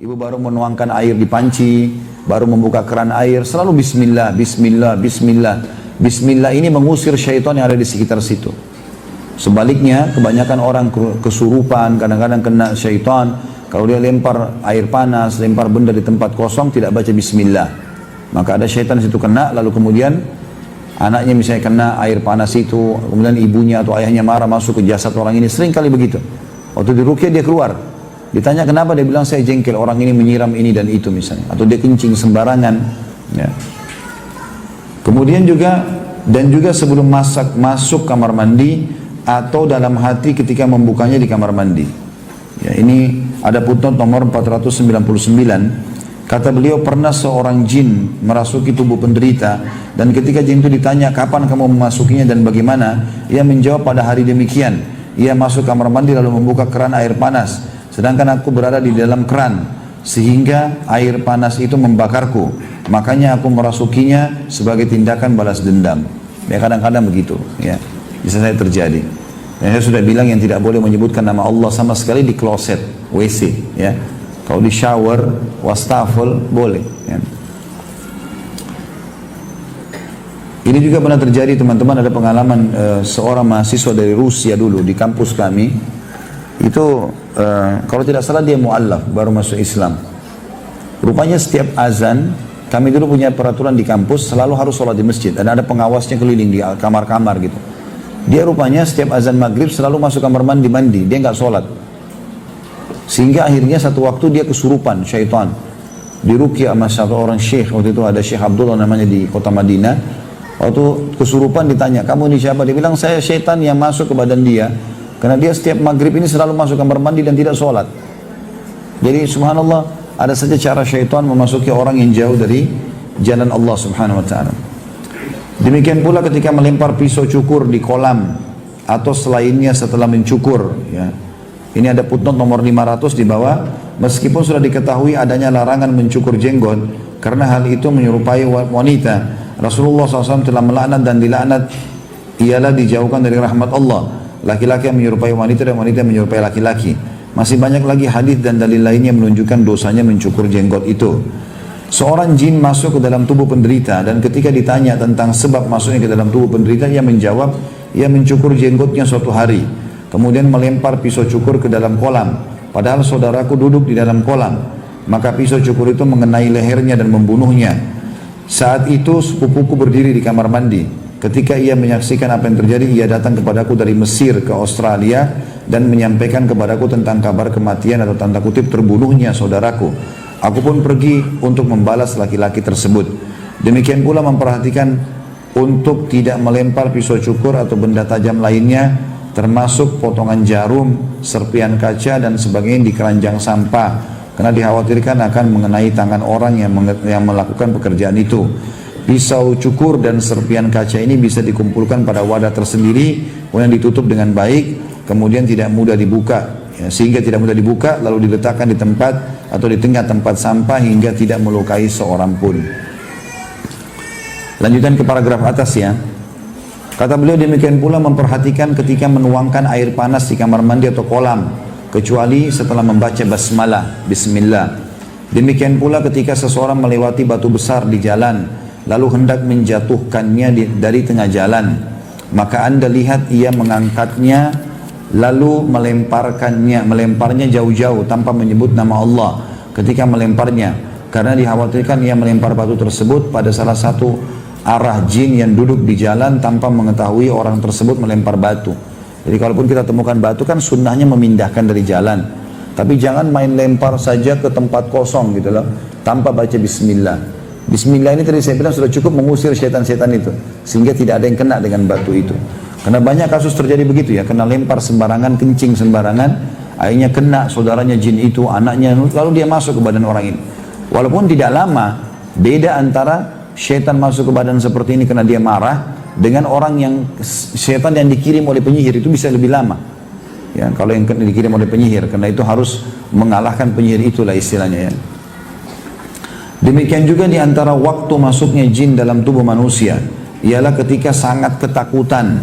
Ibu baru menuangkan air di panci, baru membuka keran air, selalu bismillah, bismillah, bismillah. Bismillah ini mengusir syaitan yang ada di sekitar situ. Sebaliknya, kebanyakan orang kesurupan, kadang-kadang kena syaitan. Kalau dia lempar air panas, lempar benda di tempat kosong, tidak baca bismillah. Maka ada syaitan di situ kena, lalu kemudian anaknya misalnya kena air panas itu, kemudian ibunya atau ayahnya marah masuk ke jasad orang ini, sering kali begitu. Waktu diruqyah dia keluar, ditanya kenapa, dia bilang saya jengkel orang ini menyiram ini dan itu misalnya, atau dia kencing sembarangan. Ya. Kemudian juga sebelum masuk kamar mandi atau dalam hati ketika membukanya di kamar mandi. Ya, ini ada footnote nomor 499. Kata beliau, pernah seorang jin merasuki tubuh penderita, dan ketika jin itu ditanya kapan kamu memasukinya dan bagaimana, ia menjawab pada hari demikian. Ia masuk kamar mandi lalu membuka keran air panas, sedangkan aku berada di dalam keran, sehingga air panas itu membakarku. Makanya aku merasukinya sebagai tindakan balas dendam. Ya, kadang-kadang begitu. Ya, bisa saya terjadi. Dan saya sudah bilang yang tidak boleh menyebutkan nama Allah sama sekali di kloset, WC. Ya. Kalau di shower, wastafel, boleh. Ya. Ini juga pernah terjadi teman-teman, ada pengalaman seorang mahasiswa dari Rusia dulu di kampus kami. Itu kalau tidak salah dia mu'allaf, baru masuk Islam. Rupanya setiap azan, kami dulu punya peraturan di kampus, selalu harus sholat di masjid. Dan ada pengawasnya keliling di kamar-kamar gitu. Dia rupanya setiap azan maghrib selalu masuk kamar mandi, dia nggak sholat. Sehingga akhirnya satu waktu dia kesurupan syaitan. Diruqyah sama satu orang syekh, waktu itu ada Syekh Abdullah namanya di kota Madinah. Waktu kesurupan ditanya, kamu ini siapa? Dia bilang, saya syaitan yang masuk ke badan dia. Karena dia setiap maghrib ini selalu masuk kamar mandi dan tidak sholat. Jadi subhanallah, ada saja cara syaitan memasuki orang yang jauh dari jalan Allah subhanahu wa ta'ala. Demikian pula ketika melempar pisau cukur di kolam atau selainnya setelah mencukur. Ya. Ini ada footnote nomor 500 di bawah. Meskipun sudah diketahui adanya larangan mencukur jenggot, karena hal itu menyerupai wanita, Rasulullah SAW telah melaknat dan dilaknat ialah dijauhkan dari rahmat Allah. Laki-laki yang menyerupai wanita dan wanita yang menyerupai laki-laki. Masih banyak lagi hadis dan dalil lainnya menunjukkan dosanya mencukur jenggot itu. Seorang jin masuk ke dalam tubuh penderita, dan ketika ditanya tentang sebab masuknya ke dalam tubuh penderita, ia menjawab, ia mencukur jenggotnya suatu hari. Kemudian melempar pisau cukur ke dalam kolam. Padahal saudaraku duduk di dalam kolam. Maka pisau cukur itu mengenai lehernya dan membunuhnya. Saat itu sepupuku berdiri di kamar mandi. Ketika ia menyaksikan apa yang terjadi, ia datang kepadaku dari Mesir ke Australia dan menyampaikan kepadaku tentang kabar kematian atau tanda kutip terbunuhnya saudaraku. Aku pun pergi untuk membalas laki-laki tersebut. Demikian pula memperhatikan untuk tidak melempar pisau cukur atau benda tajam lainnya, termasuk potongan jarum, serpian kaca dan sebagainya di keranjang sampah, karena dikhawatirkan akan mengenai tangan orang yang melakukan pekerjaan itu. Pisau cukur dan serpian kaca ini bisa dikumpulkan pada wadah tersendiri, kemudian ditutup dengan baik, kemudian tidak mudah dibuka, ya, sehingga tidak mudah dibuka, lalu diletakkan di tempat atau di tengah tempat sampah hingga tidak melukai seorang pun. Lanjutan ke paragraf atas ya. Kata beliau, demikian pula memperhatikan ketika menuangkan air panas di kamar mandi atau kolam, kecuali setelah membaca basmalah, bismillah. Demikian pula ketika seseorang melewati batu besar di jalan, lalu hendak menjatuhkannya dari tengah jalan, maka Anda lihat ia mengangkatnya, lalu melemparnya jauh-jauh tanpa menyebut nama Allah ketika melemparnya, karena dikhawatirkan ia melempar batu tersebut pada salah satu arah jin yang duduk di jalan tanpa mengetahui orang tersebut melempar batu. Jadi kalaupun kita temukan batu, kan sunnahnya memindahkan dari jalan. Tapi jangan main lempar saja ke tempat kosong gitu loh, tanpa baca bismillah. Bismillah ini tadi saya bilang sudah cukup mengusir setan-setan itu, sehingga tidak ada yang kena dengan batu itu. Karena banyak kasus terjadi begitu ya, kena lempar sembarangan, kencing sembarangan, akhirnya kena saudaranya jin itu, anaknya, lalu dia masuk ke badan orang ini. Walaupun tidak lama, beda antara syaitan masuk ke badan seperti ini karena dia marah, dengan orang yang syaitan yang dikirim oleh penyihir itu bisa lebih lama. Ya, kalau yang dikirim oleh penyihir, karena itu harus mengalahkan penyihir, itulah istilahnya ya. Demikian juga di antara waktu masuknya jin dalam tubuh manusia, ialah ketika sangat ketakutan,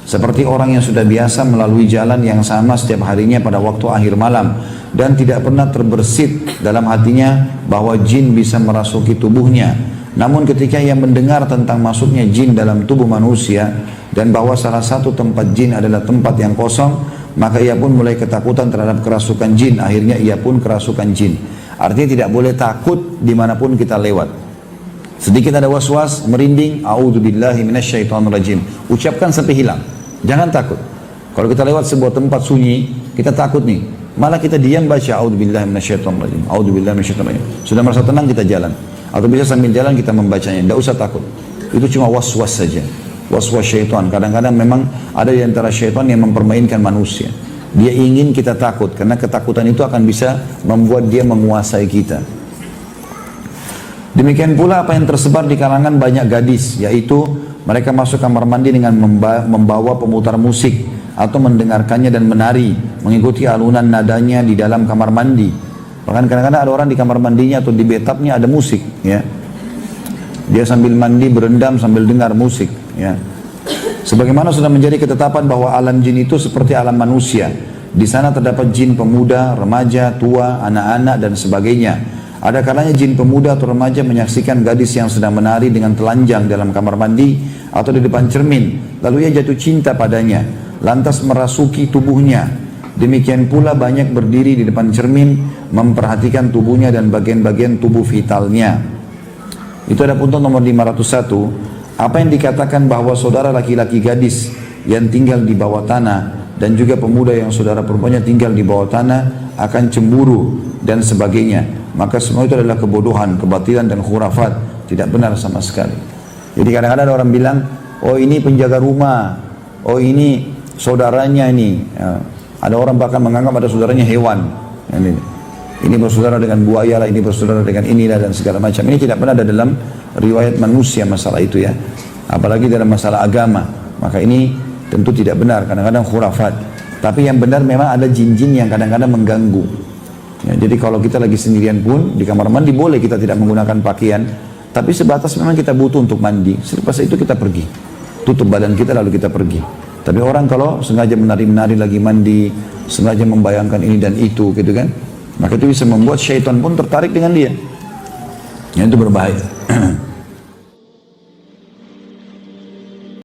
seperti orang yang sudah biasa melalui jalan yang sama setiap harinya pada waktu akhir malam, dan tidak pernah terbersit dalam hatinya bahwa jin bisa merasuki tubuhnya. Namun ketika ia mendengar tentang masuknya jin dalam tubuh manusia dan bahwa salah satu tempat jin adalah tempat yang kosong, maka ia pun mulai ketakutan terhadap kerasukan jin. Akhirnya ia pun kerasukan jin. Artinya tidak boleh takut dimanapun kita lewat. Sedikit ada was-was, merinding, a'udzubillahi minasyaitonirrajim. Ucapkan sampai hilang. Jangan takut. Kalau kita lewat sebuah tempat sunyi, kita takut nih. Malah kita diam baca a'udzubillahi minasyaitonirrajim. A'udzubillahi minasyaitonirrajim. Sudah merasa tenang kita jalan. Atau bisa sambil jalan kita membacanya. Tidak usah takut. Itu cuma was-was saja. Was-was syaitan. Kadang-kadang memang ada di antara syaitan yang mempermainkan manusia. Dia ingin kita takut karena ketakutan itu akan bisa membuat dia menguasai kita. Demikian pula apa yang tersebar di kalangan banyak gadis, yaitu mereka masuk kamar mandi dengan membawa pemutar musik atau mendengarkannya dan menari, mengikuti alunan nadanya di dalam kamar mandi. Bahkan kadang-kadang ada orang di kamar mandinya atau di bathtubnya ada musik, ya. Dia sambil mandi berendam sambil dengar musik, ya. Sebagaimana sudah menjadi ketetapan bahwa alam jin itu seperti alam manusia. Di sana terdapat jin pemuda, remaja, tua, anak-anak dan sebagainya. Ada kalanya jin pemuda atau remaja menyaksikan gadis yang sedang menari dengan telanjang dalam kamar mandi atau di depan cermin. Lalu ia jatuh cinta padanya, lantas merasuki tubuhnya. Demikian pula banyak berdiri di depan cermin, memperhatikan tubuhnya dan bagian-bagian tubuh vitalnya. Itu ada punten nomor 501. Apa yang dikatakan bahwa saudara laki-laki gadis yang tinggal di bawah tanah dan juga pemuda yang saudara perempuannya tinggal di bawah tanah akan cemburu dan sebagainya, maka semua itu adalah kebodohan, kebatilan dan khurafat, tidak benar sama sekali. Jadi kadang-kadang ada orang bilang, oh ini penjaga rumah, oh ini saudaranya ini, ya. Ada orang bahkan menganggap ada saudaranya hewan, ini bersaudara dengan buaya lah, ini bersaudara dengan inilah dan segala macam. Ini tidak pernah ada dalam riwayat manusia masalah itu, ya. Apalagi dalam masalah agama. Maka ini tentu tidak benar, kadang-kadang khurafat. Tapi yang benar memang ada jin-jin yang kadang-kadang mengganggu. Ya, jadi kalau kita lagi sendirian pun di kamar mandi boleh kita tidak menggunakan pakaian, tapi sebatas memang kita butuh untuk mandi. Selepas itu kita pergi, tutup badan kita lalu kita pergi. Tapi orang kalau sengaja menari-menari lagi mandi, sengaja membayangkan ini dan itu gitu kan, maka itu bisa membuat syaitan pun tertarik dengan dia. Yang itu berbahaya.